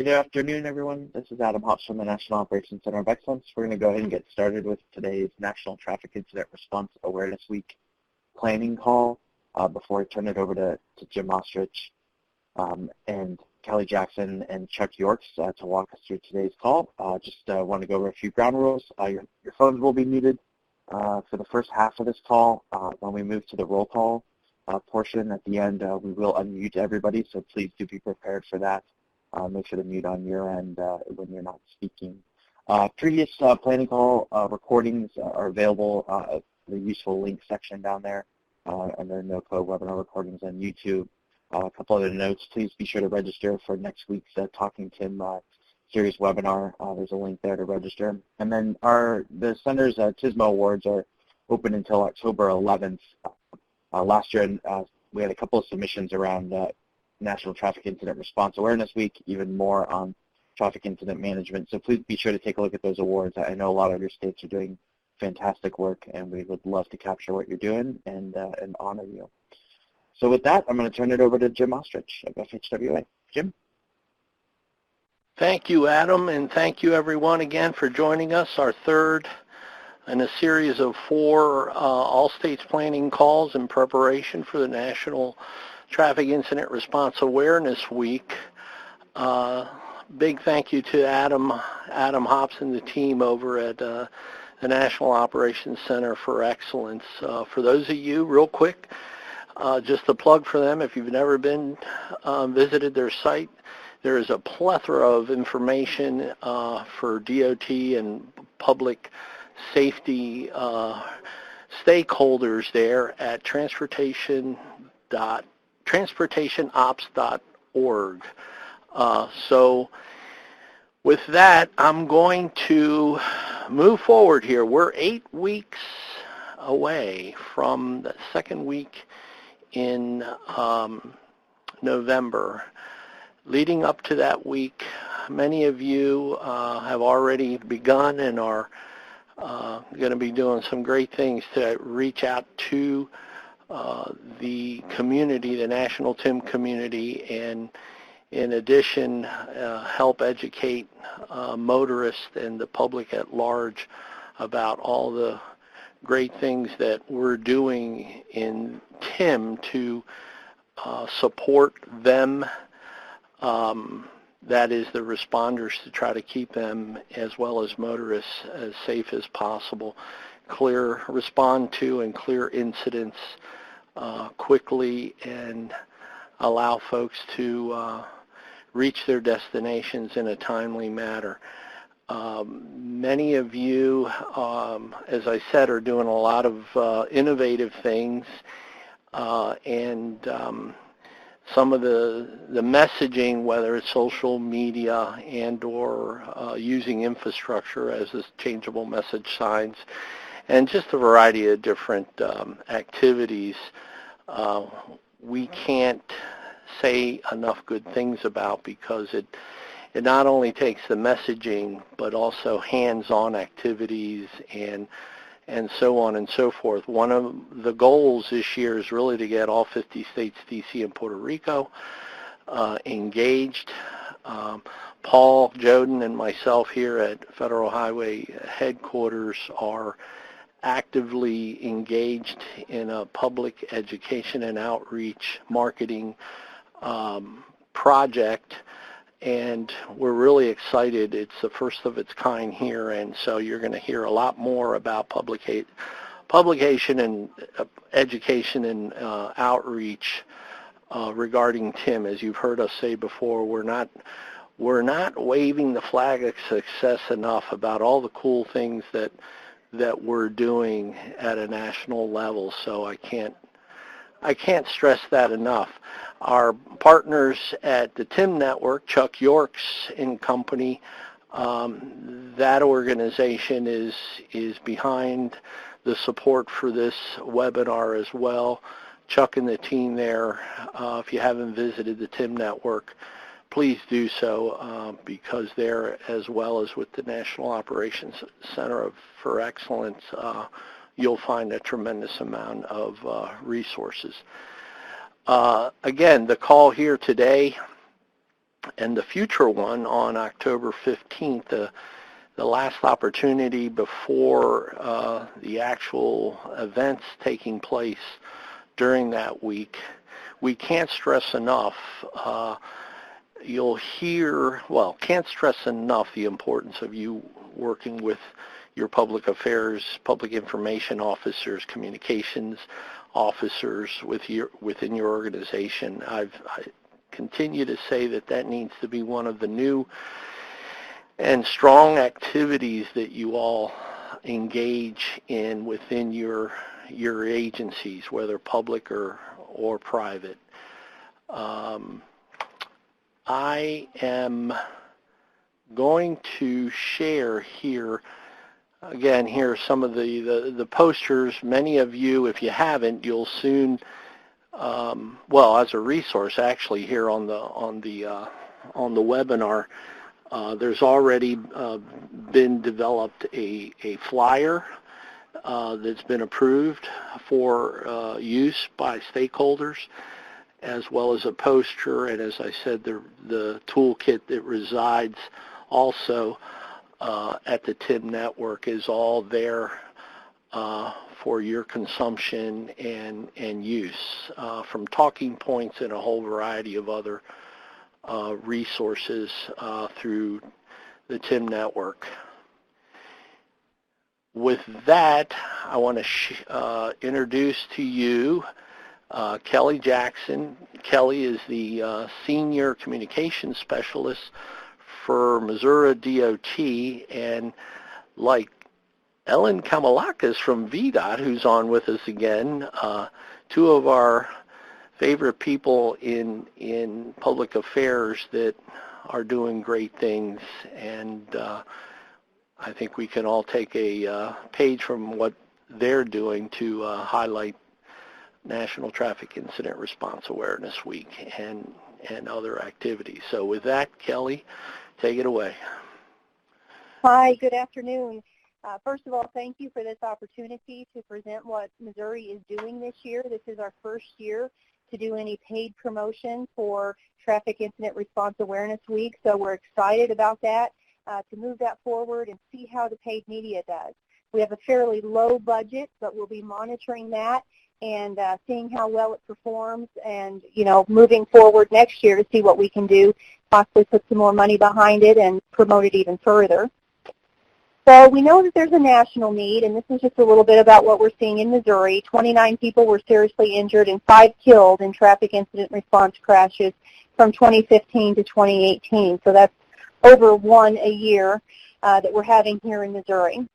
Good afternoon, everyone. This is Adam Hops from the National Operations Center of Excellence. We're going to go ahead and get started with today's National Traffic Incident Response Awareness Week planning call. Before I turn it over to Jim Ostrich and Kelly Jackson and Chuck Yorks to walk us through today's call, just want to go over a few ground rules. Your phones will be muted for the first half of this call. When we move to the roll call portion at the end, we will unmute everybody, so please do be prepared for that. Make sure to mute on your end when you're not speaking. Previous planning call recordings are available at the useful link section down there under no code webinar recordings on YouTube. A couple other notes, please be sure to register for next week's Talking Tim series webinar. There's a link there to register. And then the center's TSMO awards are open until October 11th. Last year we had a couple of submissions around National Traffic Incident Response Awareness Week, even more on traffic incident management. So please be sure to take a look at those awards. I know a lot of your states are doing fantastic work, and we would love to capture what you're doing and honor you. So with that, I'm going to turn it over to Jim Ostrich of FHWA. Jim? Thank you, Adam, and thank you everyone again for joining us, our third in a series of 4 all states planning calls in preparation for the National Traffic Incident Response Awareness Week. Big thank you to Adam Hops and the team over at the National Operations Center for Excellence. For those of you, real quick, just a plug for them, if you've never been visited their site, there is a plethora of information for DOT and public safety stakeholders there at transportationops.org. So with that, I'm going to move forward here. We're 8 weeks away from the second week in November. Leading up to that week, many of you have already begun and are going to be doing some great things to reach out to the community, the National TIM community, and in addition, help educate motorists and the public at large about all the great things that we're doing in TIM to support them, that is the responders, to try to keep them as well as motorists as safe as possible, respond to and clear incidents quickly, and allow folks to reach their destinations in a timely manner. Many of you, as I said, are doing a lot of innovative things, and some of the messaging, whether it's social media and or using infrastructure as this changeable message signs, and just a variety of different activities, we can't say enough good things about, because it not only takes the messaging but also hands-on activities and so on and so forth. One of the goals this year is really to get all 50 states, D.C. and Puerto Rico engaged. Paul Joden and myself here at Federal Highway Headquarters are actively engaged in a public education and outreach marketing project, and we're really excited. It's the first of its kind here, and so you're going to hear a lot more about publication and education and outreach regarding TIM. As you've heard us say before, we're not waving the flag of success enough about all the cool things that we're doing at a national level, so I can't stress that enough. Our partners at the TIM Network, Chuck Yorks and Company, that organization is behind the support for this webinar as well. Chuck and the team there, if you haven't visited the TIM Network, please do so, because there, as well as with the National Operations Center for Excellence, you'll find a tremendous amount of resources. Again, the call here today And the future one on October 15th, the last opportunity before the actual events taking place during that week. We can't stress enough, can't stress enough the importance of you working with your public affairs, public information officers, communications officers within your organization. I continue to say that needs to be one of the new and strong activities that you all engage in within your agencies, whether public or private. I am going to share here, again, here are some of the posters. Many of you, if you haven't, you'll soon, as a resource, actually, here on the webinar, there's already been developed a flyer that's been approved for use by stakeholders, as well as a poster, and as I said, the toolkit that resides also at the TIM network is all there for your consumption and use, from talking points and a whole variety of other resources through the TIM network. With that, I want to introduce to you Kelly Jackson. Kelly is the Senior Communications Specialist for Missouri DOT, and like Ellen Kamalakis from VDOT, who's on with us again, two of our favorite people in public affairs that are doing great things, and I think we can all take a page from what they're doing to highlight National Traffic Incident Response Awareness Week and other activities. So with that, Kelly, take it away. Hi, good afternoon. First of all, thank you for this opportunity to present what Missouri is doing this year. This is our first year to do any paid promotion for Traffic Incident Response Awareness Week, so we're excited about that, to move that forward and see how the paid media does. We have a fairly low budget, but we'll be monitoring that and seeing how well it performs, and moving forward next year to see what we can do, possibly put some more money behind it and promote it even further. So we know that there's a national need, and this is just a little bit about what we're seeing in Missouri. 29 people were seriously injured and 5 killed in traffic incident response crashes from 2015 to 2018. So that's over one a year that we're having here in Missouri.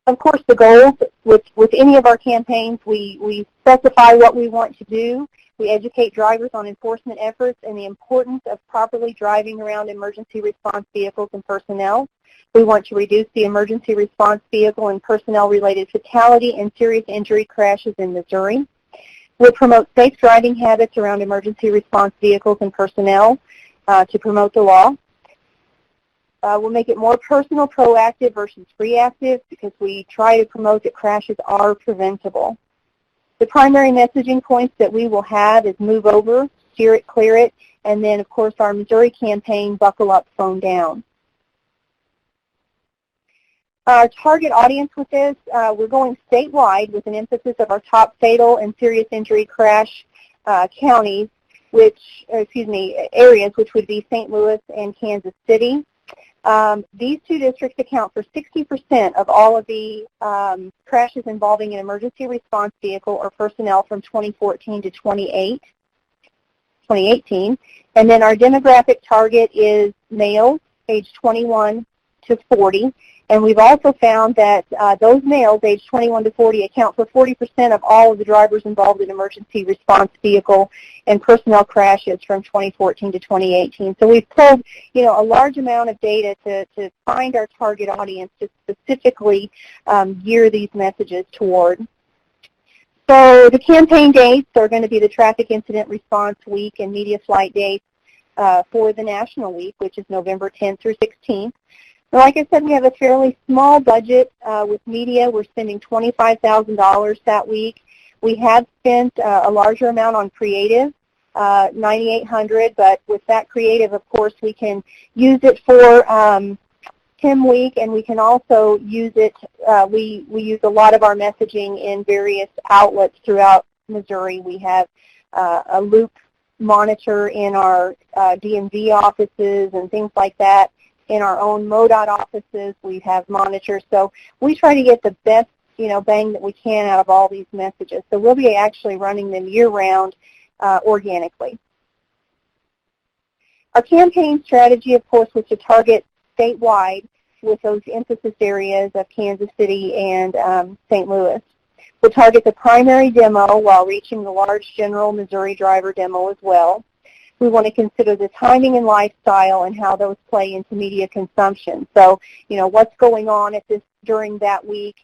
Of course, the goals with any of our campaigns, we specify what we want to do. We educate drivers on enforcement efforts and the importance of properly driving around emergency response vehicles and personnel. We want to reduce the emergency response vehicle and personnel-related fatality and serious injury crashes in Missouri. We'll promote safe driving habits around emergency response vehicles and personnel to promote the law. We'll make it more personal, proactive versus reactive, because we try to promote that crashes are preventable. The primary messaging points that we will have is move over, steer it, clear it, and then, of course, our Missouri campaign, buckle up, phone down. Our target audience with this, we're going statewide with an emphasis of our top fatal and serious injury crash areas, which would be St. Louis and Kansas City. These two districts account for 60% of all of the crashes involving an emergency response vehicle or personnel from 2014 to 2018. And then our demographic target is males, age 21 to 40. And we've also found that those males, age 21 to 40, account for 40% of all of the drivers involved in emergency response vehicle and personnel crashes from 2014 to 2018. So we've pulled, a large amount of data to find our target audience to specifically gear these messages toward. So the campaign dates are going to be the Traffic Incident Response Week and Media Flight dates for the National Week, which is November 10th through 16th. Like I said, we have a fairly small budget with media. We're spending $25,000 that week. We have spent a larger amount on creative. 9800, but with that creative, of course, we can use it for Tim Week, and we can also use it, we use a lot of our messaging in various outlets throughout Missouri. We have a loop monitor in our DMV offices and things like that. In our own MoDOT offices, we have monitors. So we try to get the best, bang that we can out of all these messages. So we'll be actually running them year-round organically. Our campaign strategy, of course, was to target statewide with those emphasis areas of Kansas City and St. Louis. We'll target the primary demo while reaching the large general Missouri driver demo as well. We want to consider the timing and lifestyle and how those play into media consumption. So, what's going on during that week?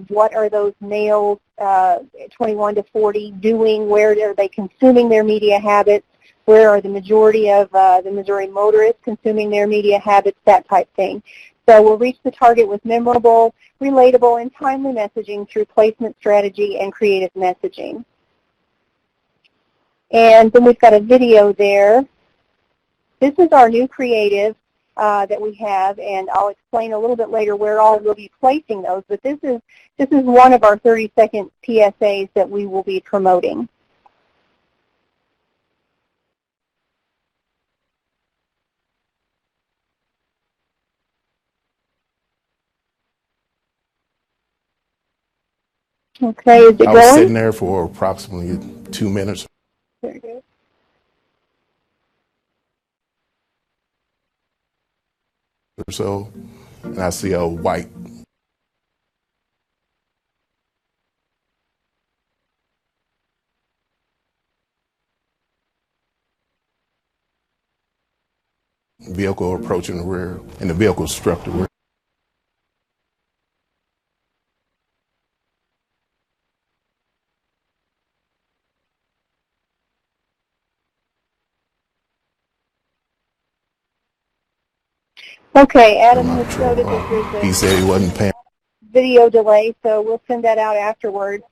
What are those males 21 to 40 doing? Where are they consuming their media habits? Where are the majority of the Missouri motorists consuming their media habits? That type thing. So we'll reach the target with memorable, relatable, and timely messaging through placement strategy and creative messaging. And then we've got a video there. This is our new creative that we have, and I'll explain a little bit later where all we'll be placing those. But this is one of our 30-second PSAs that we will be promoting. Okay, is it going? I was sitting there for approximately 2 minutes. Very good. Or so, and I see a white vehicle approaching the rear, and the vehicle struck the rear. Okay, Adam has noted that there's He said he wasn't paying. Video delay, so we'll send that out afterwards.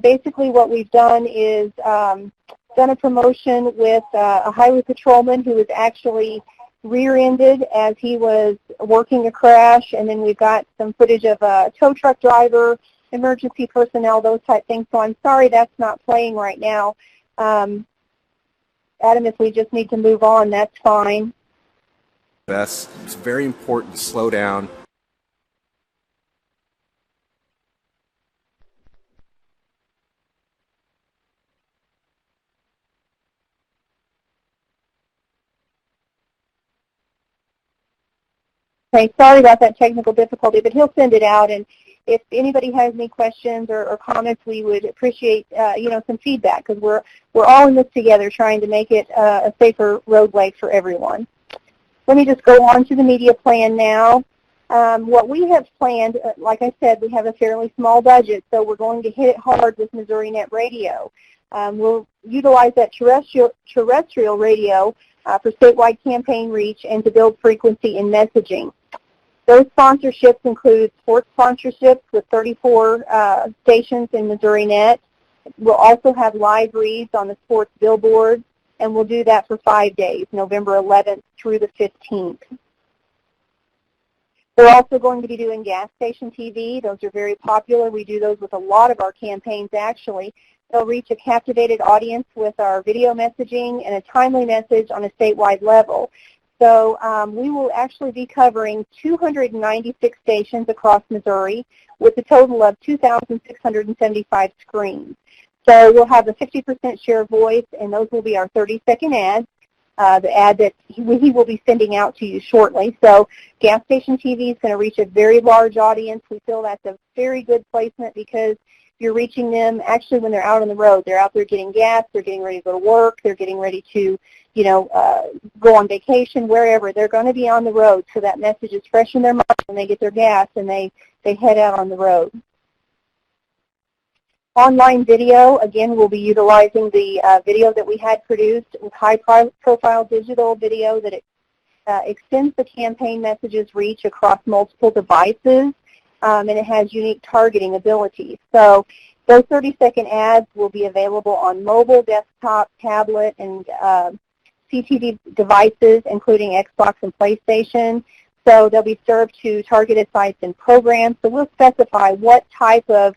Basically what we've done is done a promotion with a highway patrolman who was actually rear-ended as he was working a crash, and then we've got some footage of a tow truck driver, emergency personnel, those type things. So I'm sorry that's not playing right now. Adam, if we just need to move on, that's fine. It's very important to slow down. Okay, sorry about that technical difficulty, but he'll send it out, and if anybody has any questions or comments, we would appreciate some feedback, because we're all in this together trying to make it a safer roadway for everyone. Let me just go on to the media plan now. What we have planned, like I said, we have a fairly small budget, so we're going to hit it hard with Missouri Net Radio. We'll utilize that terrestrial radio for statewide campaign reach and to build frequency in messaging. Those sponsorships include sports sponsorships with 34 stations in Missouri Net. We'll also have live reads on the sports billboards, and we'll do that for 5 days, November 11th through the 15th. We're also going to be doing gas station TV. Those are very popular. We do those with a lot of our campaigns, actually. They'll reach a captivated audience with our video messaging and a timely message on a statewide level. So we will actually be covering 296 stations across Missouri with a total of 2,675 screens. So we'll have a 50% share of voice, and those will be our 30-second ads, the ad that he will be sending out to you shortly. So gas station TV is going to reach a very large audience. We feel that's a very good placement because you're reaching them actually when they're out on the road. They're out there getting gas. They're getting ready to go to work. They're getting ready to, go on vacation, wherever. They're going to be on the road, so that message is fresh in their mind when they get their gas and they head out on the road. Online video, again, we'll be utilizing the video that we had produced with high-profile digital video that extends the campaign message's reach across multiple devices, and it has unique targeting abilities. So Those 30-second ads will be available on mobile, desktop, tablet, and CTV devices, including Xbox and PlayStation. So they'll be served to targeted sites and programs. So we'll specify what type of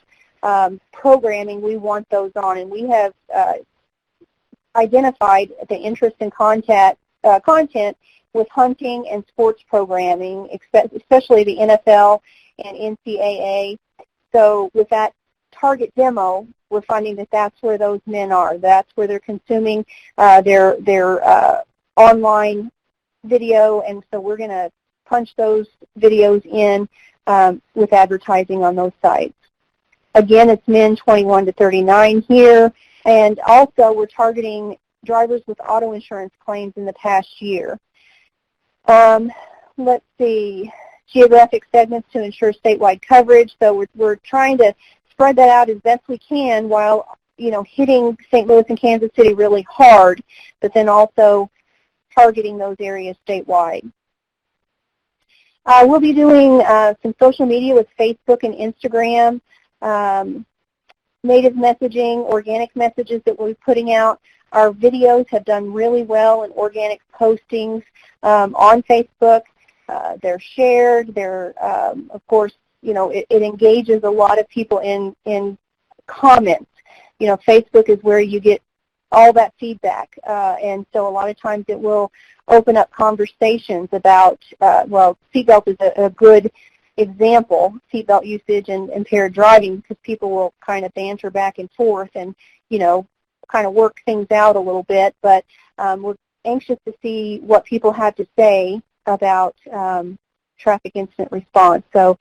programming we want those on, and we have identified the interest in content with hunting and sports programming, especially the NFL and NCAA. So with that target demo, we're finding that that's where those men are. That's where they're consuming their online video, and so we're going to punch those videos in with advertising on those sites. Again, it's men 21 to 39 here, and also we're targeting drivers with auto insurance claims in the past year. Let's see, geographic segments to ensure statewide coverage. So we're trying to spread that out as best we can while, hitting St. Louis and Kansas City really hard, but then also targeting those areas statewide. We'll be doing some social media with Facebook and Instagram, native messaging, organic messages that we'll be putting out. Our videos have done really well in organic postings on Facebook. They're shared. They're, of course, it engages a lot of people in comments. Facebook is where you get all that feedback, and so a lot of times it will open up conversations about, seatbelt is a good example, seatbelt usage and impaired driving, because people will kind of banter back and forth and, kind of work things out a little bit, but we're anxious to see what people have to say about traffic incident response. So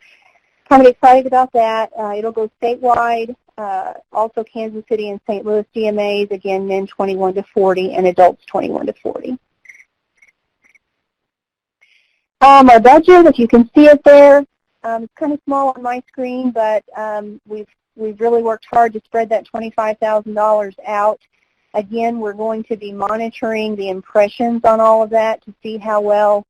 kind of excited about that. It'll go statewide, also Kansas City and St. Louis DMAs, again, men 21 to 40 and adults 21 to 40. Our budget, if you can see it there, it's kind of small on my screen, but we've really worked hard to spread that $25,000 out. Again, we're going to be monitoring the impressions on all of that to see how well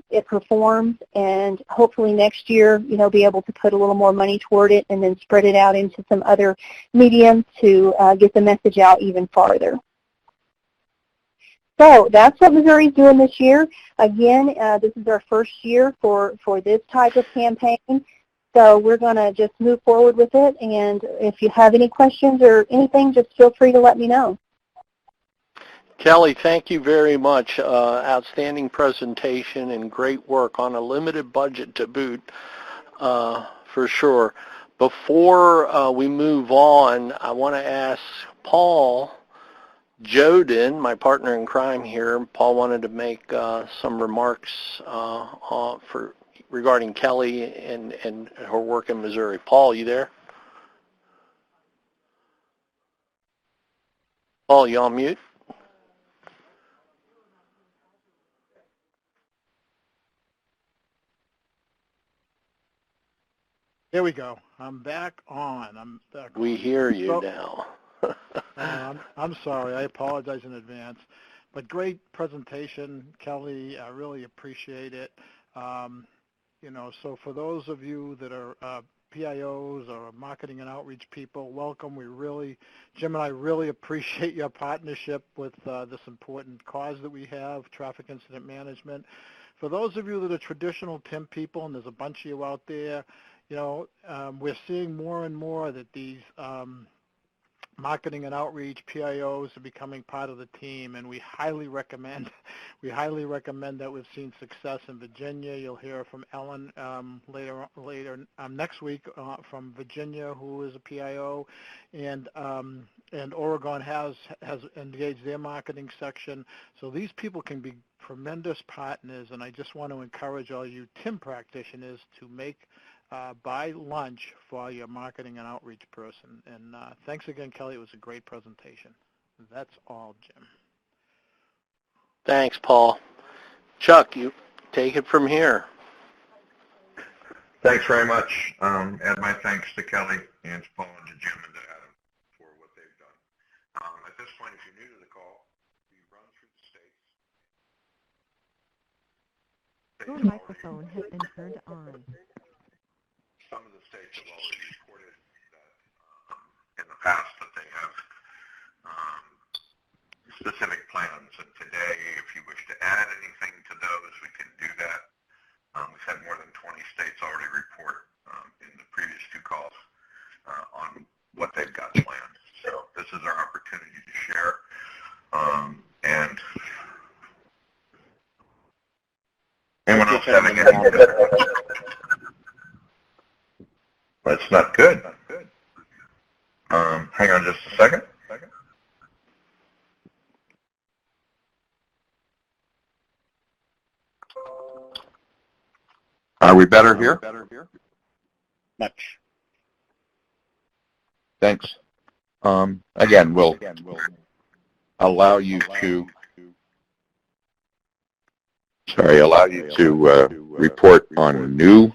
it performs, and hopefully next year, be able to put a little more money toward it and then spread it out into some other mediums to get the message out even farther. So that's what Missouri's doing this year. Again, this is our first year for this type of campaign. So we're going to just move forward with it. And if you have any questions or anything, just feel free to let me know. Kelly, thank you very much. Outstanding presentation and great work on a limited budget to boot, for sure. Before we move on, I want to ask Paul Joden, my partner in crime here. Paul wanted to make some remarks regarding Kelly and her work in Missouri. Paul, you there? Paul, you on mute? There we go. I'm back on. I'm back. We hear you now. I'm sorry. I apologize in advance. But great presentation, Kelly. I really appreciate it. So for those of you that are PIOs or marketing and outreach people, welcome. Jim and I really appreciate your partnership with this important cause that we have, traffic incident management. For those of you that are traditional TIM people, and there's a bunch of you out there, we're seeing more and more that these marketing and outreach PIOs are becoming part of the team, and we highly recommend that. We've seen success in Virginia. You'll hear from Ellen later next week from Virginia, who is a PIO, and Oregon has engaged their marketing section. So these people can be tremendous partners, and I just want to encourage all you TIM practitioners to buy lunch for your marketing and outreach person. And thanks again, Kelly. It was a great presentation. That's all, Jim. Thanks, Paul. Chuck, you take it from here. Thanks very much. Add my thanks to Kelly and to Paul and to Jim and to Adam for what they've done. At this point, if you're new to the call, we run through the states. Your microphone has been turned on. Some of the states have already reported that specific plans. And today, if you wish to add anything to those, we can do that. We've had more than 20 states already report in the previous two calls on what they've got planned. So this is our opportunity to share. And anyone else having any? That's not good. Hang on just a second. Are we better here? Much. Thanks. Again, we'll allow you to report on new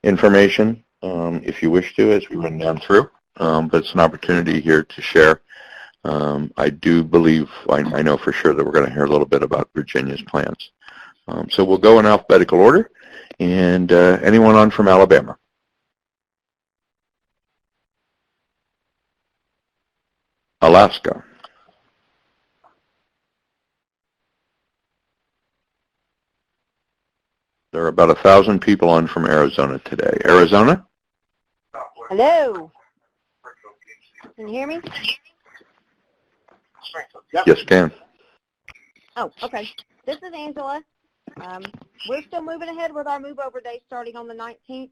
information if you wish to as we run down through. But it's an opportunity here to share. I do believe, I know for sure that we're going to hear a little bit about Virginia's plans. So we'll go in alphabetical order. And anyone on from Alabama? Alaska. There are about 1,000 people on from Arizona today. Arizona? Hello. Can you hear me? Yes, can. Oh, okay. This is Angela. We're still moving ahead with our move over day starting on the 19th.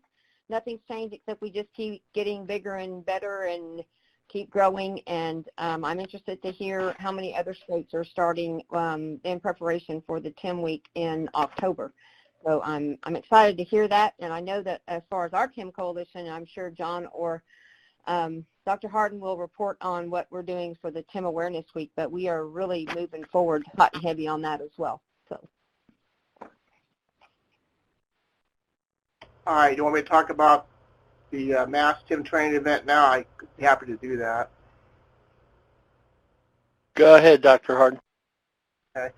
Nothing's changed except we just keep getting bigger and better and keep growing. And I'm interested to hear how many other states are starting in preparation for the 10 week in October. So I'm excited to hear that. And I know that as far as our TIM coalition, I'm sure John or Dr. Harden will report on what we're doing for the TIM Awareness Week, but we are really moving forward hot and heavy on that as well. So. All right, you want me to talk about the mass TIM training event now? I'd be happy to do that. Go ahead, Dr. Harden. Okay.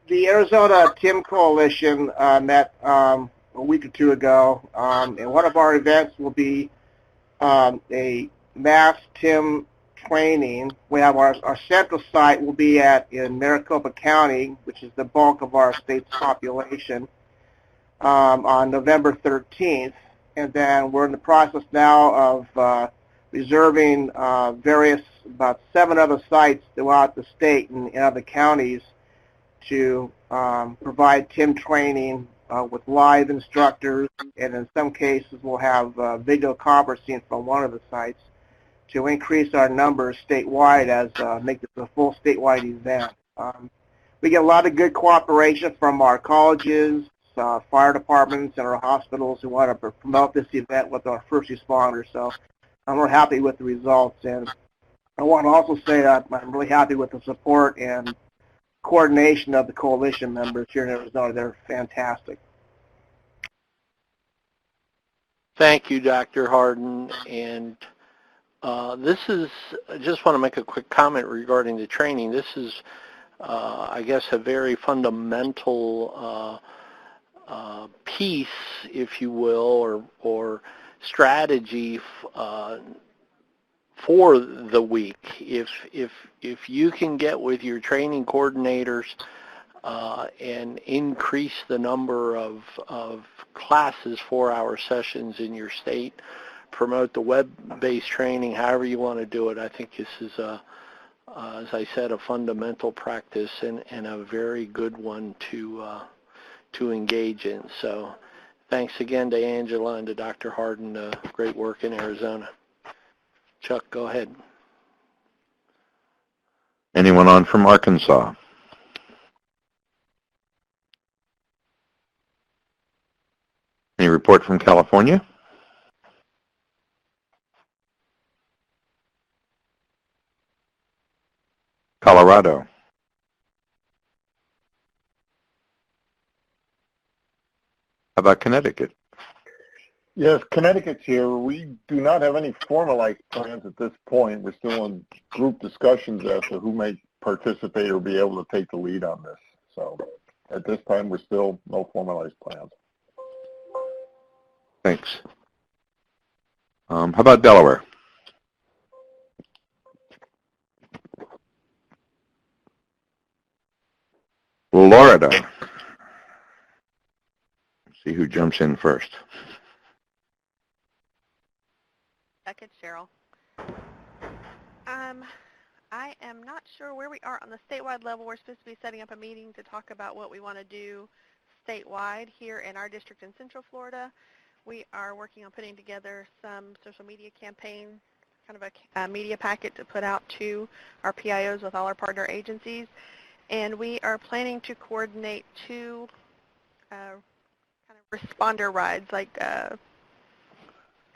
The Arizona TIM Coalition met a week or two ago, and one of our events will be a mass TIM training. We have our central site will be in Maricopa County, which is the bulk of our state's population, on November 13th. And then we're in the process now of reserving about 7 other sites throughout the state and other counties to provide TIM training with live instructors, and in some cases we'll have video conferencing from one of the sites to increase our numbers statewide as make this a full statewide event. We get a lot of good cooperation from our colleges, fire departments, and our hospitals who want to promote this event with our first responders. So we're happy with the results, and I want to also say that I'm really happy with the support and coordination of the coalition members here in Arizona. They're fantastic. Thank you, Dr. Harden. And this is, I just want to make a quick comment regarding the training. This is, I guess, a very fundamental piece, if you will, or strategy for the week. If you can get with your training coordinators and increase the number of classes, 4-hour sessions in your state, promote the web-based training, however you want to do it, I think this is, as I said, a fundamental practice and a very good one to engage in. So thanks again to Angela and to Dr. Harden. Great work in Arizona. Chuck, go ahead. Anyone on from Arkansas? Any report from California? Colorado? How about Connecticut? Yes, Connecticut's here. We do not have any formalized plans at this point. We're still in group discussions as to who may participate or be able to take the lead on this. So at this time, we're still no formalized plans. Thanks. How about Delaware? Florida. Let's see who jumps in first. It's Cheryl. I am not sure where we are on the statewide level. We're supposed to be setting up a meeting to talk about what we want to do statewide here in our district in Central Florida. We are working on putting together some social media campaign, kind of a media packet to put out to our PIOs with all our partner agencies. And we are planning to coordinate two kind of responder rides, like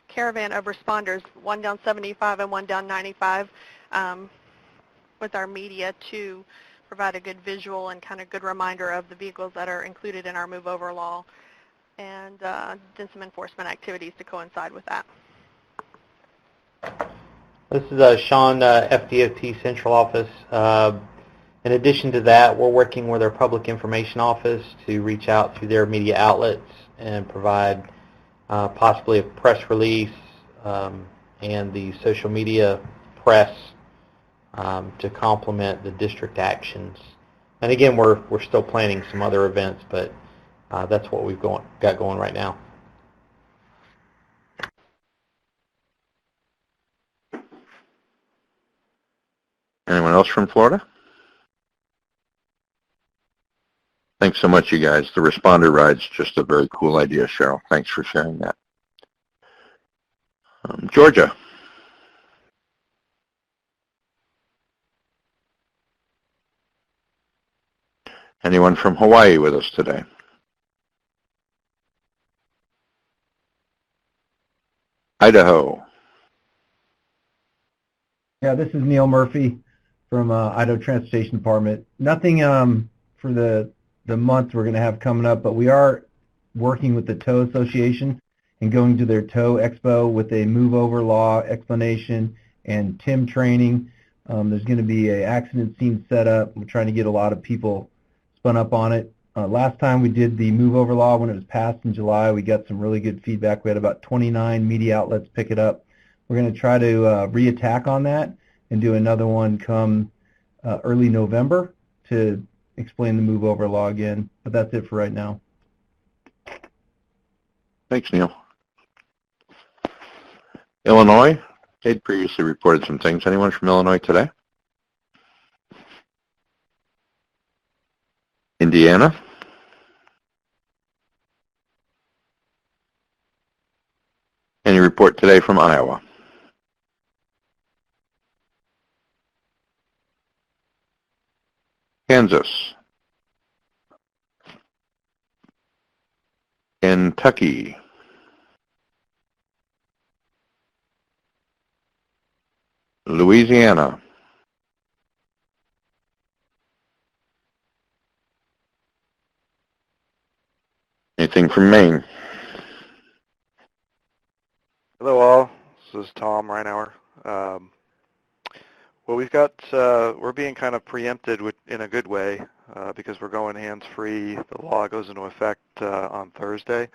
caravan of responders, one down 75 and one down 95, with our media to provide a good visual and kind of good reminder of the vehicles that are included in our move over law, and then some enforcement activities to coincide with that. This is Sean, FDOT Central Office. In addition to that, we're working with our Public Information Office to reach out through their media outlets and provide possibly a press release and the social media press to complement the district actions. And again, we're still planning some other events, but that's what we've got going right now. Anyone else from Florida? Thanks so much, you guys. The responder ride's just a very cool idea, Cheryl. Thanks for sharing that. Georgia. Anyone from Hawaii with us today? Idaho. Yeah, this is Neil Murphy from Idaho Transportation Department. Nothing for the month we're going to have coming up, but we are working with the Tow Association and going to their Tow Expo with a move over law explanation and TIM training. There's going to be an accident scene set up. We're trying to get a lot of people spun up on it. Last time we did the move over law when it was passed in July, we got some really good feedback. We had about 29 media outlets pick it up. We're going to try to re-attack on that and do another one come early November to explain the move over law again. But that's it for right now. Thanks, Neil. Illinois. They'd previously reported some things. Anyone from Illinois today? Indiana. Any report today from Iowa? Kansas. Kentucky. Louisiana. Anything from Maine? Hello all, this is Tom Reinauer. Well, we've got, we're being kind of preempted in a good way because we're going hands-free. The law goes into effect on Thursday.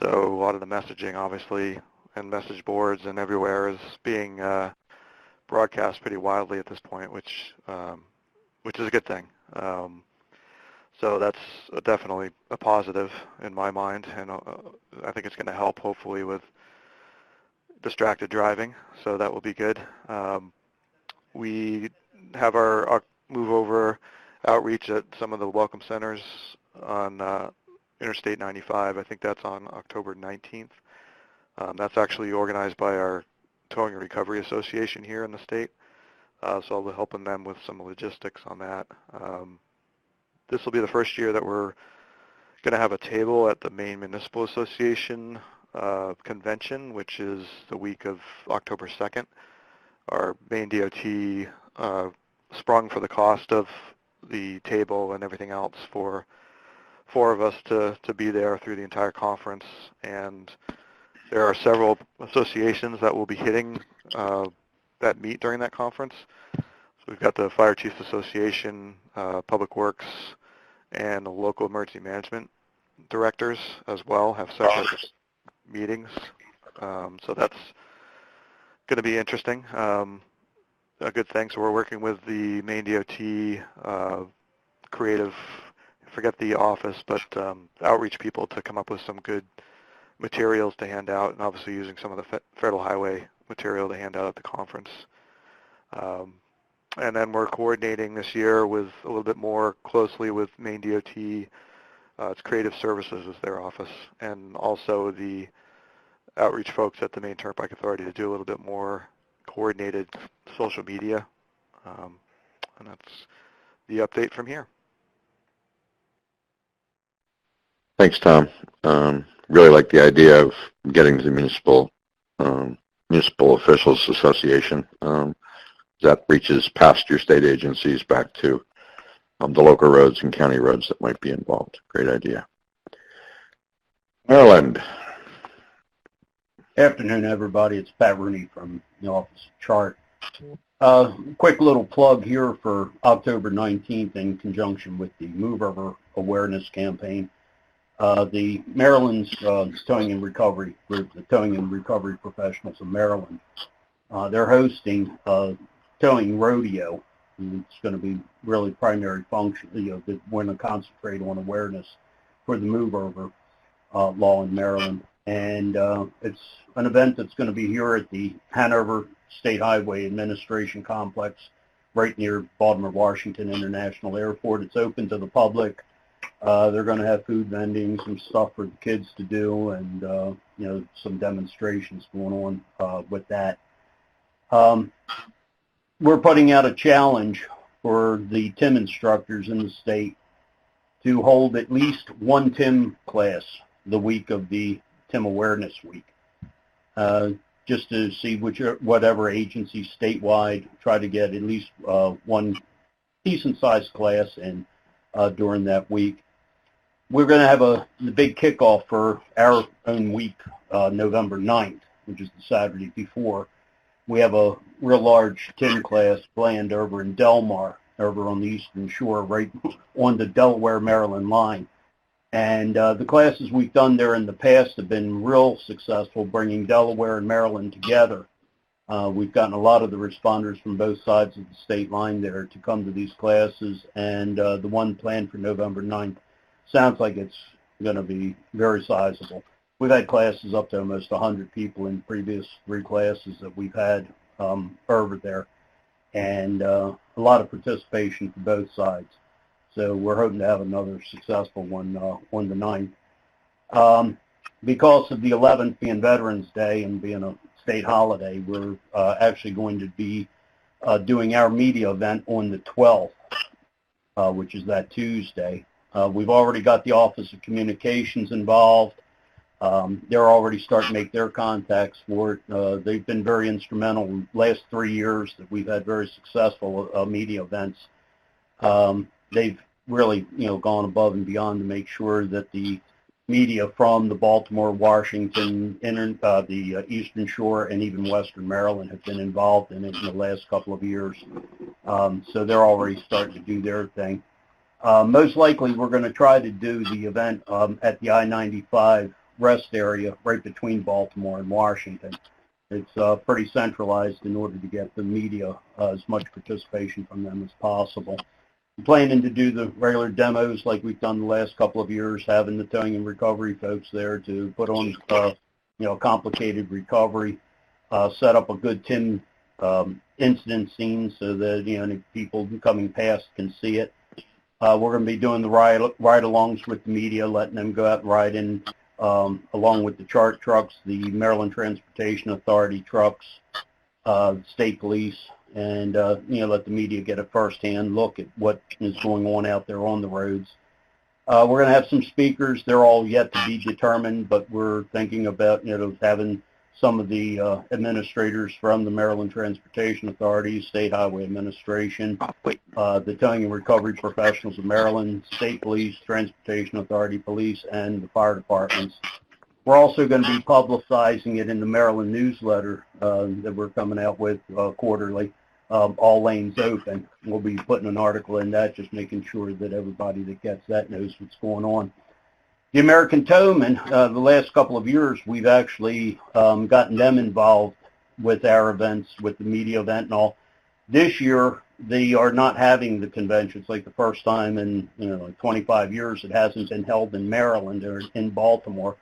So a lot of the messaging, obviously, and message boards and everywhere is being broadcast pretty widely at this point, which is a good thing. So that's definitely a positive in my mind, and I think it's going to help, hopefully, with distracted driving, so that will be good. We have our move over outreach at some of the welcome centers on Interstate 95. I think that's on October 19th. That's actually organized by our Towing and Recovery Association here in the state, so I'll be helping them with some logistics on that. This will be the first year that we're going to have a table at the Maine Municipal Association convention, which is the week of October 2nd. Our Maine DOT sprung for the cost of the table and everything else for 4 of us to be there through the entire conference, and there are several associations that will be hitting that meet during that conference. So we've got the Fire Chiefs Association, Public Works, and the local emergency management directors as well have separate meetings. So that's going to be interesting, a good thing. So we're working with the Maine DOT creative forget the office, but outreach people to come up with some good materials to hand out, and obviously using some of the federal highway material to hand out at the conference. And then we're coordinating this year with a little bit more closely with Maine DOT. It's Creative Services is their office, and also the outreach folks at the Maine Turnpike Authority to do a little bit more coordinated social media. And that's the update from here. Thanks, Tom. Really like the idea of getting the Municipal Officials Association. That reaches past your state agencies back to the local roads and county roads that might be involved. Great idea. Maryland. Afternoon, everybody. It's Pat Rooney from the Office of Chart. Quick little plug here for October 19th in conjunction with the Move Over Awareness Campaign. The Maryland's Towing and Recovery Group, the Towing and Recovery Professionals of Maryland, they're hosting a towing rodeo. It's going to be really primary function. We're going to concentrate on awareness for the Move Over law in Maryland. And it's an event that's going to be here at the Hanover State Highway Administration Complex right near Baltimore Washington International Airport. It's open to the public. They're going to have food vending, some stuff for the kids to do, and some demonstrations going on with that. We're putting out a challenge for the TIM instructors in the state to hold at least one TIM class the week of the TIM Awareness Week, just to see whatever agency statewide try to get at least one decent-sized class in during that week. We're going to have the big kickoff for our own week, November 9th, which is the Saturday before. We have a real large TIM class planned over in Delmar, over on the Eastern Shore, right on the Delaware-Maryland line. And the classes we've done there in the past have been real successful, bringing Delaware and Maryland together. We've gotten a lot of the responders from both sides of the state line there to come to these classes, and the one planned for November 9th sounds like it's going to be very sizable. We've had classes up to almost 100 people in previous 3 classes that we've had over there, and a lot of participation from both sides. So we're hoping to have another successful one on the 9th. Because of the 11th being Veterans Day and being a state holiday, we're actually going to be doing our media event on the 12th, which is that Tuesday. We've already got the Office of Communications involved. They're already starting to make their contacts for it. They've been very instrumental in the last 3 years that we've had very successful media events. They've really, gone above and beyond to make sure that the media from the Baltimore, Washington, the Eastern Shore, and even Western Maryland have been involved in it in the last couple of years. So they're already starting to do their thing. Most likely, we're going to try to do the event at the I-95 rest area right between Baltimore and Washington. It's pretty centralized in order to get the media as much participation from them as possible. I'm planning to do the regular demos like we've done the last couple of years, having the towing and recovery folks there to put on, complicated recovery, set up a good TIM incident scene so that, people coming past can see it. We're going to be doing the ride-alongs with the media, letting them go out and ride in along with the chart trucks, the Maryland Transportation Authority trucks, state police, and let the media get a first-hand look at what is going on out there on the roads. We're going to have some speakers. They're all yet to be determined, but we're thinking about having some of the administrators from the Maryland Transportation Authority, State Highway Administration, the Towing and Recovery Professionals of Maryland, State Police, Transportation Authority Police, and the fire departments. We're also going to be publicizing it in the Maryland newsletter that we're coming out with quarterly, All Lanes Open. We'll be putting an article in that, just making sure that everybody that gets that knows what's going on. The American Towmen, the last couple of years, we've actually gotten them involved with our events, with the media event and all. This year, they are not having the convention. It's like the first time in like 25 years it hasn't been held in Maryland or in Baltimore.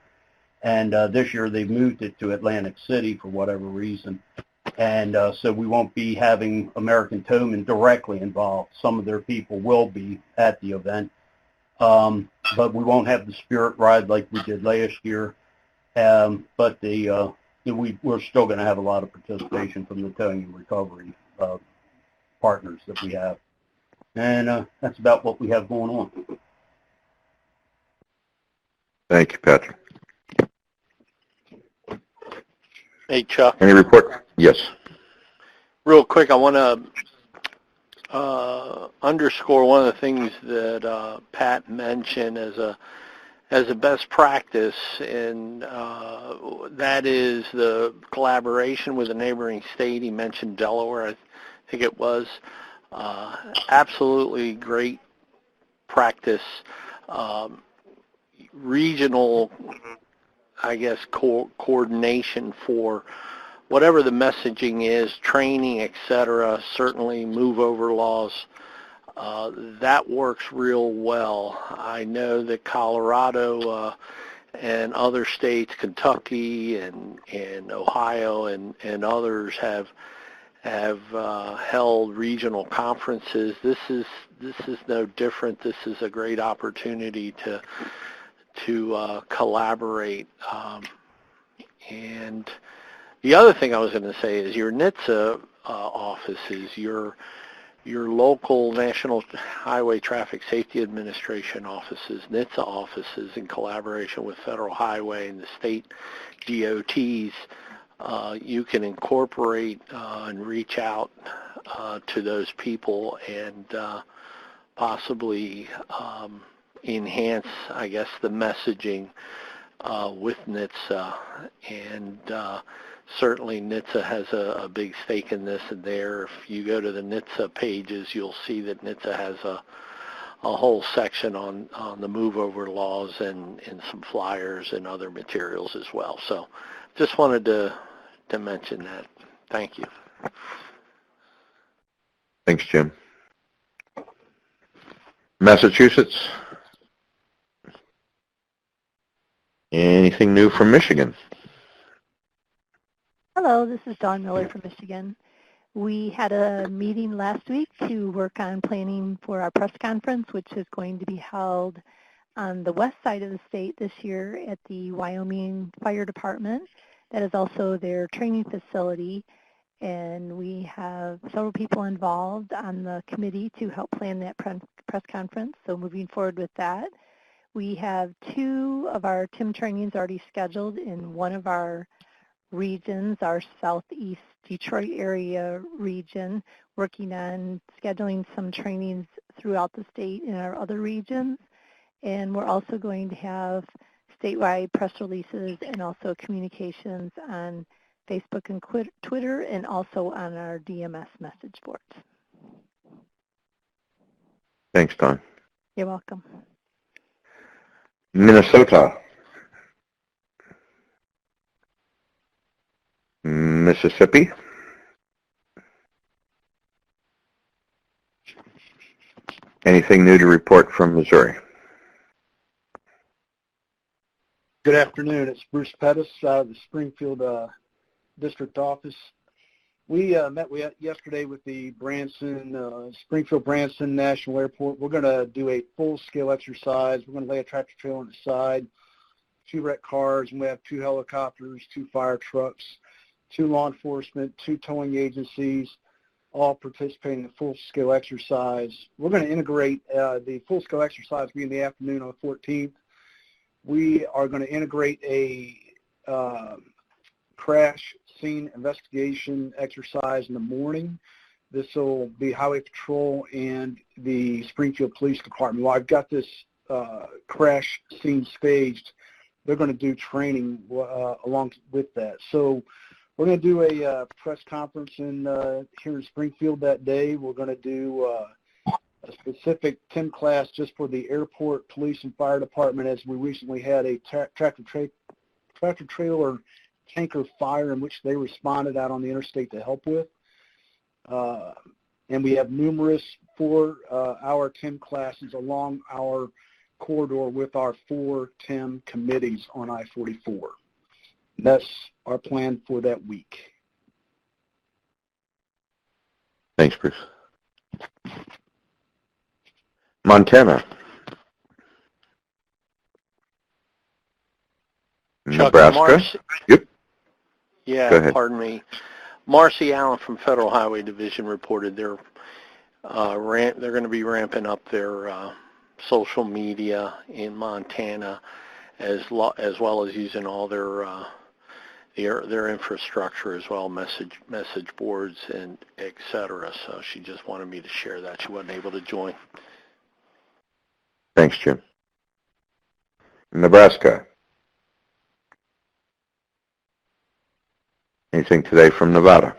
And this year they've moved it to Atlantic City for whatever reason. And so we won't be having American Towmen directly involved. Some of their people will be at the event. But we won't have the Spirit Ride like we did last year. But we're still going to have a lot of participation from the towing and recovery partners that we have. And that's about what we have going on. Thank you, Patrick. Hey, Chuck. Any report? Yes. Real quick, I want to underscore one of the things that Pat mentioned as a best practice, and that is the collaboration with a neighboring state. He mentioned Delaware, I think it was. Absolutely great practice. Regional, I guess, coordination for whatever the messaging is, training, etc., certainly move over laws. That works real well. I know that Colorado and other states, Kentucky and Ohio and others have held regional conferences. This is no different. This is a great opportunity to collaborate. And the other thing I was going to say is your NHTSA offices, your local National Highway Traffic Safety Administration offices, NHTSA offices, in collaboration with Federal Highway and the state DOTs, you can incorporate and reach out to those people and possibly enhance, I guess, the messaging with NHTSA. And certainly NHTSA has a big stake in this and there. If you go to the NHTSA pages, you'll see that NHTSA has a whole section on the move over laws and some flyers and other materials as well. So just wanted to mention that. Thank you. Thanks, Jim. Massachusetts? Anything new from Michigan? Hello, this is Dawn Miller from Michigan. We had a meeting last week to work on planning for our press conference, which is going to be held on the west side of the state this year at the Wyoming Fire Department. That is also their training facility, and we have several people involved on the committee to help plan that press conference, so moving forward with that. We have 2 of our TIM trainings already scheduled in one of our regions, our southeast Detroit area region, working on scheduling some trainings throughout the state in our other regions. And we're also going to have statewide press releases and also communications on Facebook and Twitter, and also on our DMS message boards. Thanks, Don. You're welcome. Minnesota. Mississippi. Anything new to report from Missouri? Good afternoon. It's Bruce Pettis out of the Springfield District Office. We met yesterday with the Springfield-Branson National Airport. We're going to do a full-scale exercise. We're going to lay a tractor trailer on the side, 2 wrecked cars, and we have 2 helicopters, 2 fire trucks, 2 law enforcement, 2 towing agencies, all participating in the full-scale exercise. We're going to integrate the full-scale exercise will be in the afternoon on the 14th. We are going to integrate a crash scene investigation exercise in the morning. This will be Highway Patrol and the Springfield Police Department. Well, I've got this crash scene staged. They're going to do training along with that. So we're going to do a press conference here in Springfield that day. We're going to do a specific TIM class just for the airport, police, and fire department, as we recently had a tractor trailer tanker fire in which they responded out on the interstate to help with. and we have numerous 4-hour TIM classes along our corridor with our 4 TIM committees on I-44. That's our plan for that week. Thanks, Bruce. Montana. Chuck, Nebraska. Yep. Yeah, pardon me. Marcy Allen from Federal Highway Division reported they're going to be ramping up their social media in Montana, as well as using all their infrastructure as well, message boards and et cetera. So she just wanted me to share that. She wasn't able to join. Thanks, Jim. Nebraska. Anything today from Nevada?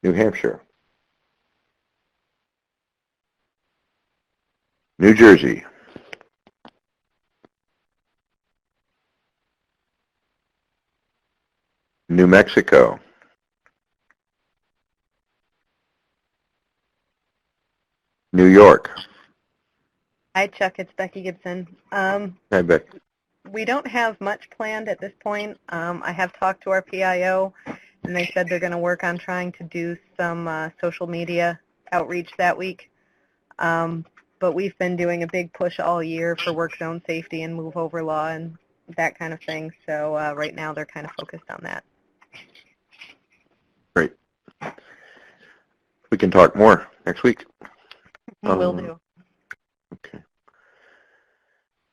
New Hampshire. New Jersey. New Mexico. New York. Hi, Chuck. It's Becky Gibson. Hi, Becky. We don't have much planned at this point. I have talked to our PIO, and they said they're going to work on trying to do some social media outreach that week. But we've been doing a big push all year for work zone safety and move over law and that kind of thing. So right now they're kind of focused on that. Great. We can talk more next week. Will do. Okay.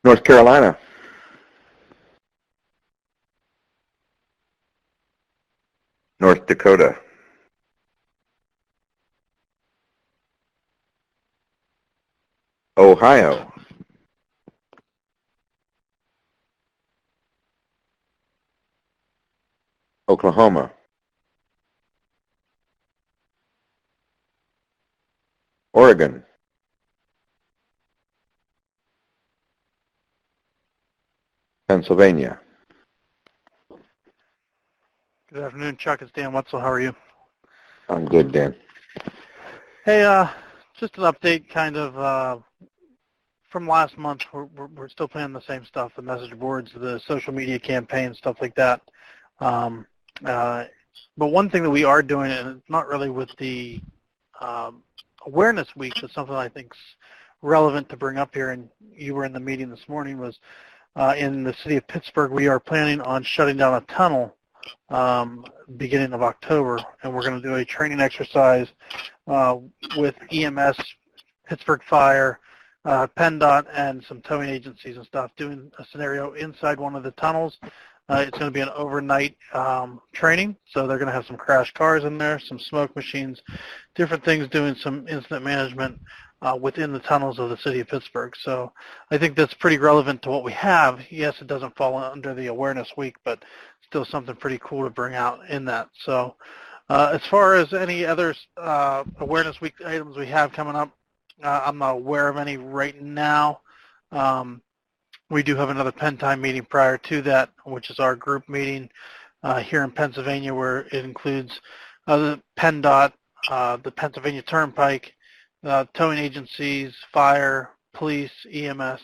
North Carolina. North Dakota. Ohio. Oklahoma. Oregon. Pennsylvania. Good afternoon, Chuck. It's Dan Wetzel. How are you? I'm good, Dan. Hey, just an update kind of from last month. We're still planning the same stuff, the message boards, the social media campaigns, stuff like that. But one thing that we are doing, and it's not really with the Awareness Week, but something I think is relevant to bring up here, and you were in the meeting this morning, was in the city of Pittsburgh, we are planning on shutting down a tunnel beginning of October, and we're going to do a training exercise with EMS, Pittsburgh Fire, PennDOT, and some towing agencies and stuff, doing a scenario inside one of the tunnels. It's going to be an overnight training, so they're going to have some crash cars in there, some smoke machines, different things, doing some incident management within the tunnels of the city of Pittsburgh. So I think that's pretty relevant to what we have. Yes, it doesn't fall under the Awareness Week, but still something pretty cool to bring out in that. So as far as any other Awareness Week items we have coming up, I'm not aware of any right now. We do have another Penn Time meeting prior to that, which is our group meeting here in Pennsylvania, where it includes the PennDOT, the Pennsylvania Turnpike, towing agencies, fire, police, EMS.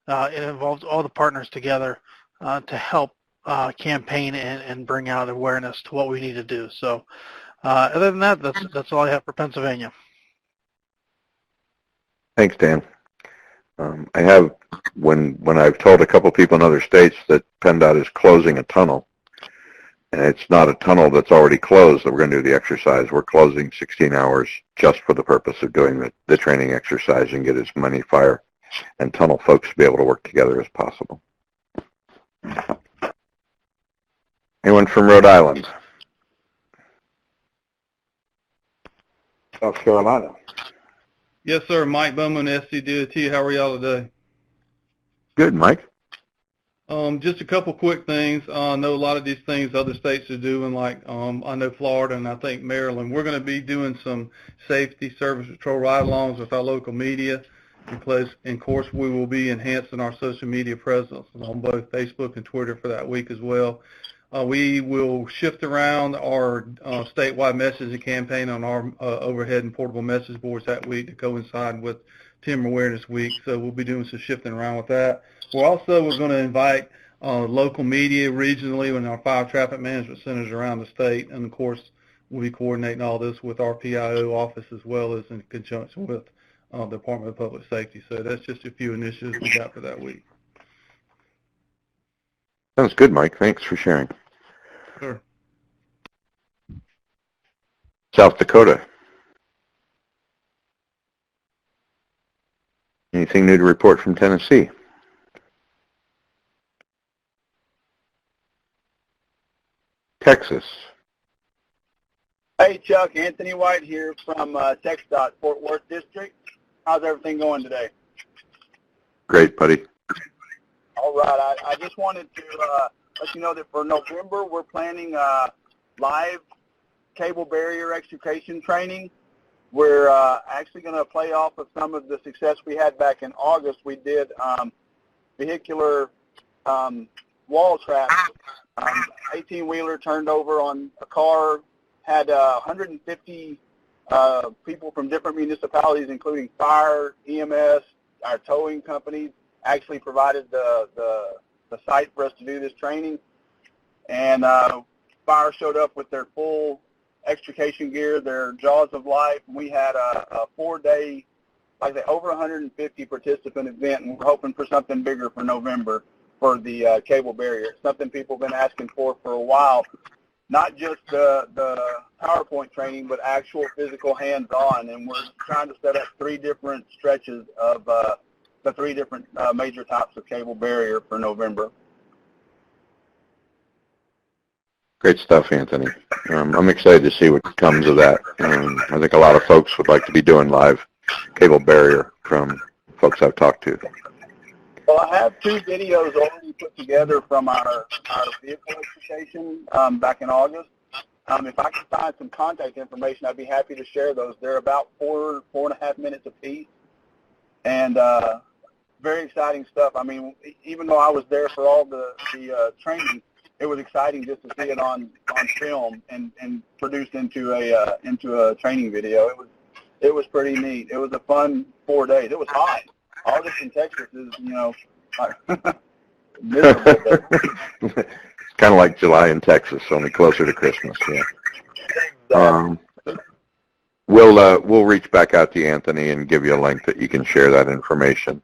It involves all the partners together to help campaign and bring out awareness to what we need to do. So other than that, that's all I have for Pennsylvania. Thanks, Dan. I have, when I've told a couple people in other states that PennDOT is closing a tunnel, and it's not a tunnel that's already closed that we're going to do the exercise. We're closing 16 hours just for the purpose of doing the training exercise and get as many fire and tunnel folks to be able to work together as possible. Anyone from Rhode Island? South Carolina? Yes, sir. Mike Bowman, SCDOT. How are y'all today? Good, Mike. Just a couple quick things. I know a lot of these things other states are doing, like I know Florida and I think Maryland. We're going to be doing some safety service patrol ride-alongs with our local media. And of course, we will be enhancing our social media presence on both Facebook and Twitter for that week as well. We will shift around our statewide messaging campaign on our overhead and portable message boards that week to coincide with Timber Awareness Week. So we'll be doing some shifting around with that. We're going to invite local media regionally in our 5 traffic management centers around the state. And, of course, we'll be coordinating all this with our PIO office as well as in conjunction with the Department of Public Safety. So that's just a few initiatives we got for that week. Sounds good, Mike. Thanks for sharing. Sure. South Dakota. Anything new to report from Tennessee? Texas. Hey, Chuck. Anthony White here from TxDOT Fort Worth District. How's everything going today? Great, buddy. All right. I just wanted to let you know that for November, we're planning live cable barrier extrication training. We're actually going to play off of some of the success we had back in August. We did vehicular wall traps. 18-wheeler turned over on a car, had 150 people from different municipalities, including fire, EMS, our towing companies, actually provided the site for us to do this training. And fire showed up with their full extrication gear, their jaws of life. We had a 4-day, like I say, over 150 participant event, and we're hoping for something bigger for November for the cable barrier. It's something people have been asking for a while. Not just the PowerPoint training, but actual physical hands-on. And we're trying to set up 3 different stretches of the 3 different major types of cable barrier for November. Great stuff, Anthony. I'm excited to see what comes of that. I think a lot of folks would like to be doing live cable barrier from folks I've talked to. Well, I have 2 videos already put together from our vehicle extrication back in August. If I can find some contact information, I'd be happy to share those. They're about 4.5 minutes apiece, and very exciting stuff. I mean, even though I was there for all the training, it was exciting just to see it on film and produced into a training video. It was pretty neat. It was a fun 4 days. It was hot. August in Texas is, miserable. It's kind of like July in Texas, only closer to Christmas. Yeah. We'll reach back out to you, Anthony, and give you a link that you can share that information.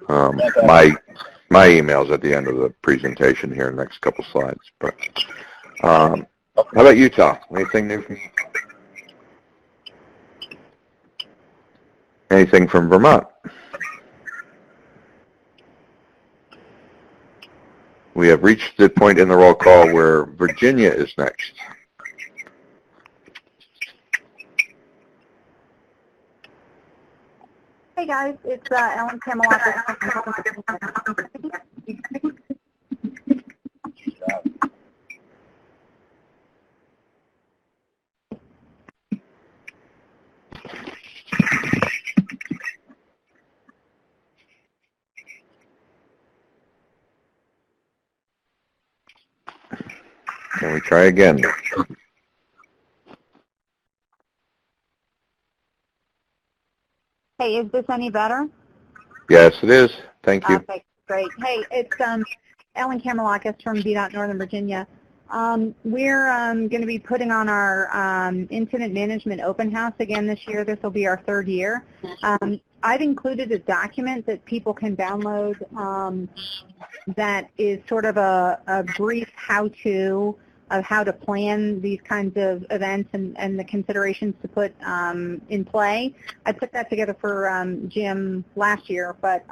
My email's at the end of the presentation here in the next couple slides. But how about Utah? Anything new from you? Anything from Vermont? We have reached the point in the roll call where Virginia is next. Hey guys, it's Ellen Camelot. Can we try again? Hey, is this any better? Yes, it is. Thank you. Okay, great. Hey, it's Ellen Camelakis from VDOT Northern Virginia. We're going to be putting on our incident management open house again this year. This will be our 3rd year. I've included a document that people can download that is sort of a brief how-to of how to plan these kinds of events and the considerations to put in play. I put that together for Jim last year, but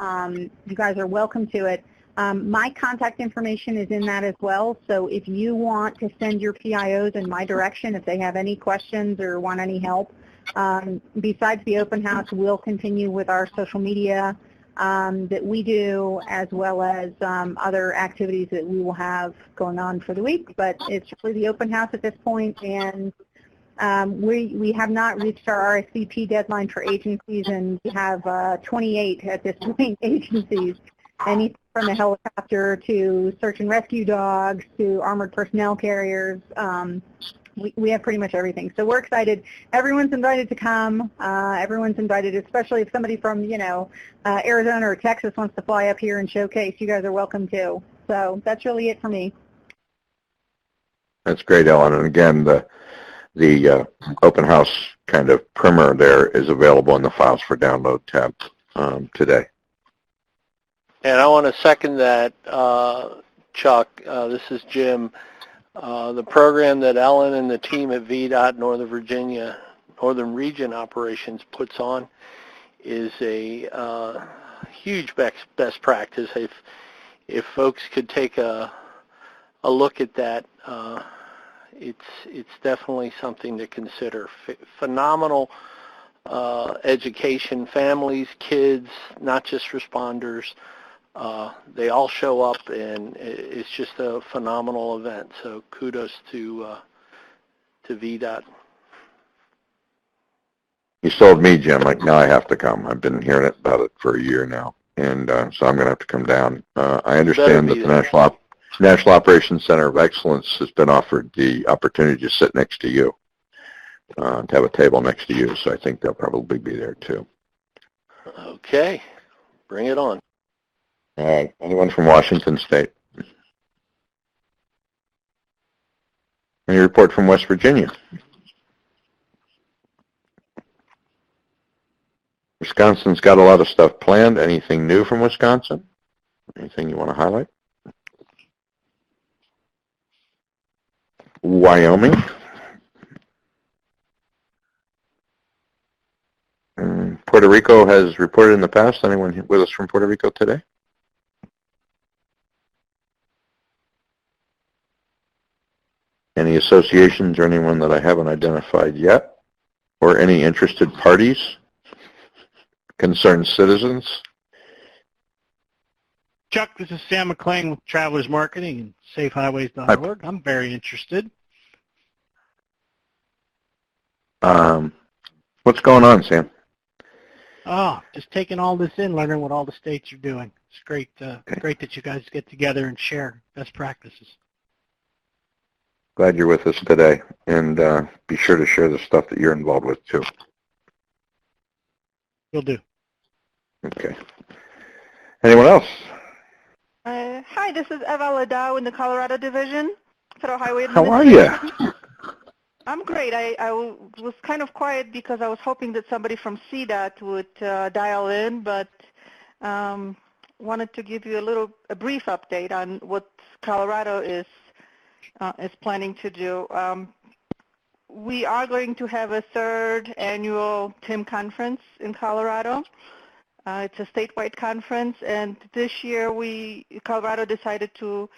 you guys are welcome to it. My contact information is in that as well, so if you want to send your PIOs in my direction, if they have any questions or want any help, besides the open house, we'll continue with our social media that we do, as well as other activities that we will have going on for the week. But it's really the open house at this point, and we have not reached our RSVP deadline for agencies, and we have 28 at this point agencies. Anything from a helicopter to search and rescue dogs to armored personnel carriers. We have pretty much everything. So we're excited. Everyone's invited to come. Everyone's invited, especially if somebody from, Arizona or Texas wants to fly up here and showcase. You guys are welcome too. So that's really it for me. That's great, Ellen. And again, the open house kind of primer there is available in the Files for Download tab today. And I want to second that, Chuck. This is Jim. The program that Ellen and the team at VDOT Northern Region Operations puts on is a huge best practice. If folks could take a look at that, it's definitely something to consider. Phenomenal education, families, kids, not just responders. They all show up, and it's just a phenomenal event. So kudos to VDOT. You sold me, Jim. Like, now I have to come. I've been hearing about it for a year now, and so I'm going to have to come down. I understand that the National Operations Center of Excellence has been offered the opportunity to sit next to you, to have a table next to you, so I think they'll probably be there too. Okay, bring it on. All right, anyone from Washington State? Any report from West Virginia? Wisconsin's got a lot of stuff planned. Anything new from Wisconsin? Anything you want to highlight? Wyoming? Puerto Rico has reported in the past. Anyone with us from Puerto Rico today? Any associations or anyone that I haven't identified yet? Or any interested parties? Concerned citizens? Chuck, this is Sam McClain with Travelers Marketing and SafeHighways.org. I'm very interested. What's going on, Sam? Oh, just taking all this in, learning what all the states are doing. It's great, great that you guys get together and share best practices. Glad you're with us today, and be sure to share the stuff that you're involved with too. Will do. Okay. Anyone else? Hi, this is Eva Ladau in the Colorado Division, Federal Highway How Administration. are you? I'm great. I was kind of quiet because I was hoping that somebody from CDOT would dial in, but wanted to give you a brief update on what Colorado is planning to do. We are going to have a third annual TIM conference in Colorado. It's a statewide conference, and this year Colorado decided to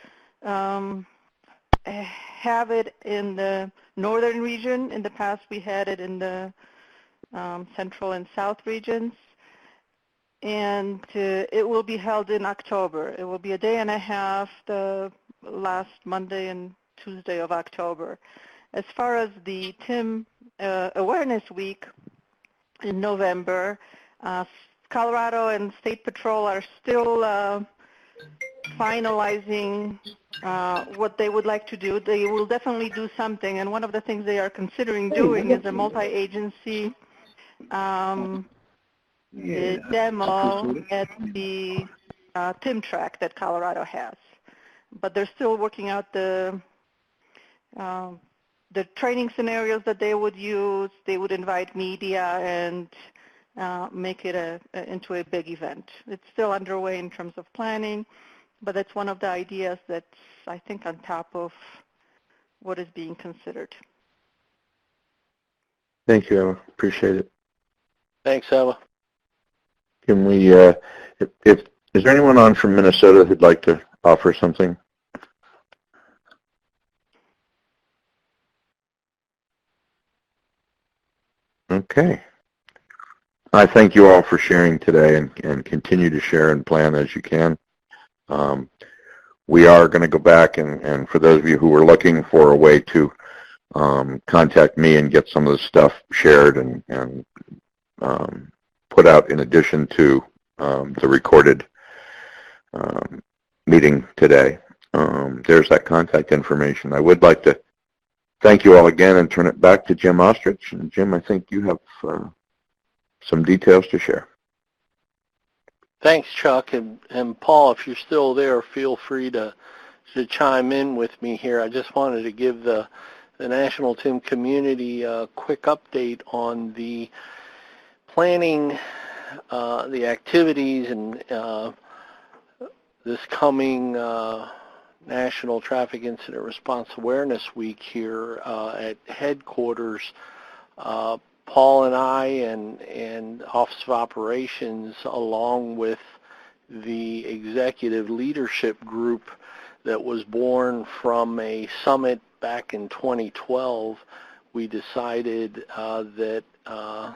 have it in the northern region. In the past, we had it in the central and south regions, and it will be held in October. It will be a day and a half, the last Monday and Tuesday of October. As far as the TIM Awareness Week in November, Colorado and State Patrol are still finalizing what they would like to do. They will definitely do something, and one of the things they are considering doing is a multi-agency demo at the TIM track that Colorado has. But they're still working out the training scenarios that they would use. They would invite media and make it into a big event. It's still underway in terms of planning, but that's one of the ideas that's, I think, on top of what is being considered. Thank you, Eva. Appreciate it. Thanks, Eva. Can we, is there anyone on from Minnesota who'd like to offer something? Okay. I thank you all for sharing today and continue to share and plan as you can. We are going to go back and for those of you who are looking for a way to contact me and get some of the stuff shared and put out in addition to the recorded meeting today. There's that contact information. I would like to thank you all again and turn it back to Jim Ostrich. And Jim, I think you have some details to share. Thanks, Chuck. And Paul, if you're still there, feel free to chime in with me here. I just wanted to give the National TIM community a quick update on the planning, the activities, and this coming National Traffic Incident Response Awareness Week here at headquarters. Paul and I and Office of Operations, along with the executive leadership group that was born from a summit back in 2012, we decided that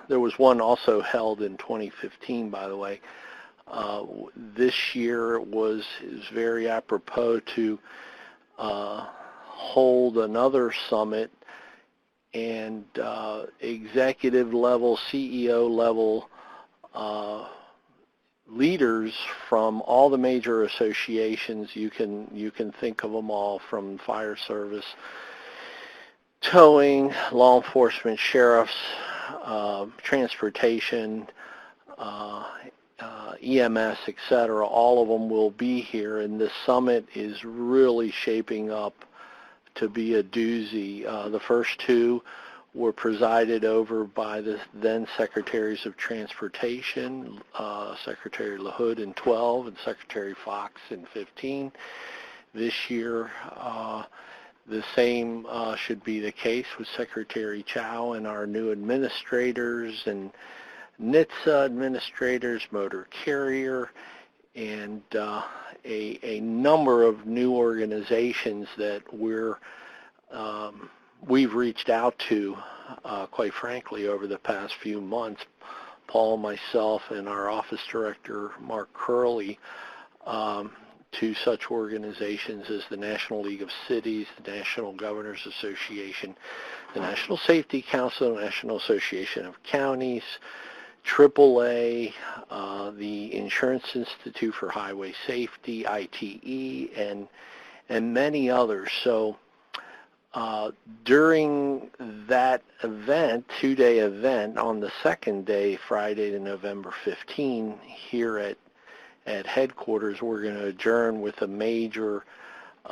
there was one also held in 2015, by the way. This year is very apropos to hold another summit, and executive level, CEO level leaders from all the major associations. You can think of them all, from fire service, towing, law enforcement, sheriffs, transportation, EMS, etc. All of them will be here, and this summit is really shaping up to be a doozy. The first two were presided over by the then Secretaries of Transportation, Secretary LaHood in 12 and Secretary Fox in 15. This year, the same should be the case with Secretary Chow and our new administrators and NHTSA administrators, motor carrier, and a number of new organizations that we've reached out to, quite frankly, over the past few months. Paul, myself, and our office director, Mark Curley, to such organizations as the National League of Cities, the National Governors Association, the National Safety Council, the National Association of Counties, AAA, the Insurance Institute for Highway Safety, ITE, and many others. So during that event, two-day event, on the second day, Friday, November 15, here at headquarters, we're going to adjourn with a major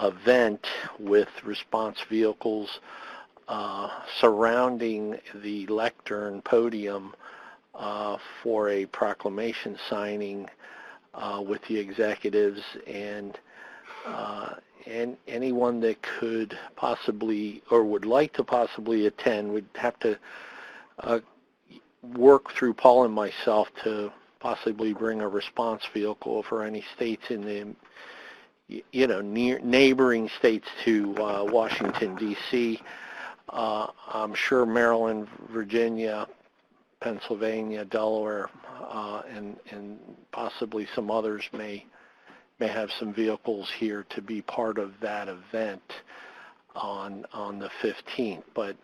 event with response vehicles surrounding the lectern podium for a proclamation signing with the executives, and anyone that could possibly or would like to possibly attend would have to work through Paul and myself to possibly bring a response vehicle for any states in the neighboring states to Washington, D.C. I'm sure Maryland, Virginia, Pennsylvania, Delaware, and possibly some others may have some vehicles here to be part of that event on the 15th. But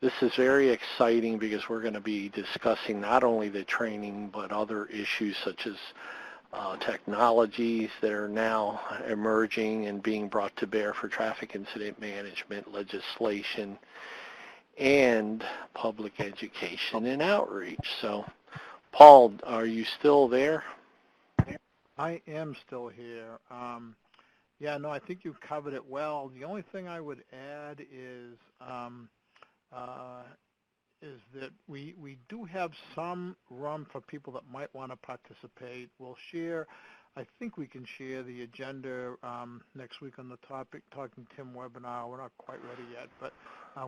this is very exciting because we're going to be discussing not only the training but other issues such as technologies that are now emerging and being brought to bear for traffic incident management, legislation, and public education and outreach. So, Paul, are you still there? I am still here. Yeah, no, I think you covered it well. The only thing I would add is that we do have some room for people that might want to participate. We'll share, I think we can share the agenda next week on the topic, Talking TIM webinar. We're not quite ready yet, but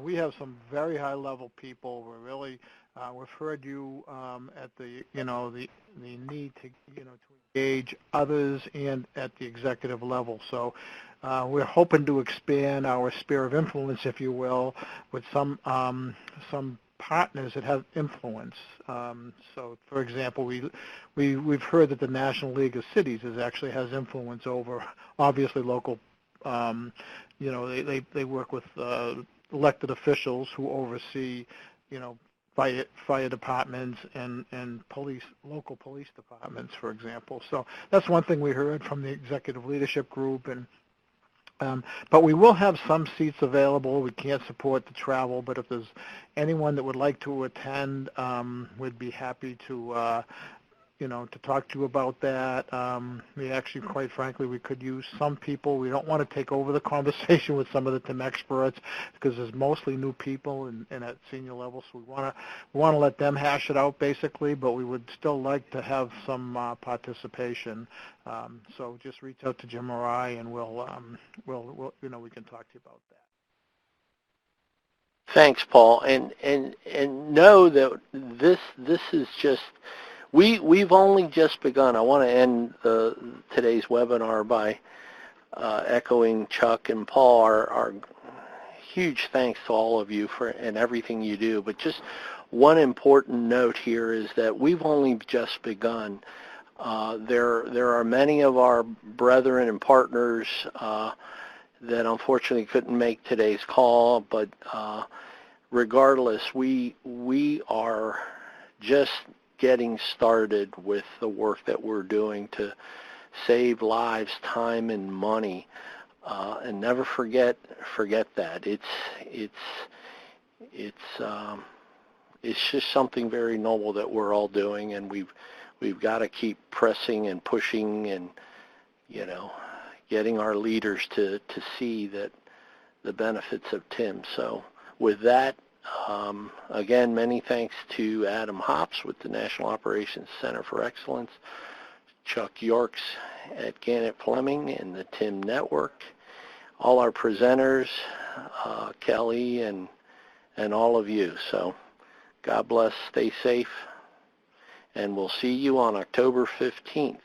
we have some very high-level people. We're really, we've heard you at the, the need to, to engage others and at the executive level. So we're hoping to expand our sphere of influence, if you will, with some partners that have influence. So, for example, we've heard that the National League of Cities actually has influence over, obviously, local. They work with elected officials who oversee, fire departments and local police departments, for example. So that's one thing we heard from the executive leadership group. And but we will have some seats available. We can't support the travel, but if there's anyone that would like to attend, we'd be happy to to talk to you about that. We actually, quite frankly, we could use some people. We don't want to take over the conversation with some of the TIM experts because there's mostly new people and at senior level, so we want to let them hash it out basically, but we would still like to have some participation. So just reach out to Jim or I, and we'll we can talk to you about that. Thanks, Paul, and know that this is just. We've only just begun. I want to end today's webinar by echoing Chuck and Paul. Our huge thanks to all of you and everything you do. But just one important note here is that we've only just begun. There are many of our brethren and partners that unfortunately couldn't make today's call, but regardless, we are just getting started with the work that we're doing to save lives, time, and money, and never forget that it's just something very noble that we're all doing, and we've got to keep pressing and pushing, and getting our leaders to see that the benefits of TIM. So with that. Again, many thanks to Adam Hops with the National Operations Center for Excellence, Chuck Yorks at Gannett Fleming and the TIM Network, all our presenters, Kelly and all of you. So God bless, stay safe, and we'll see you on October 15th.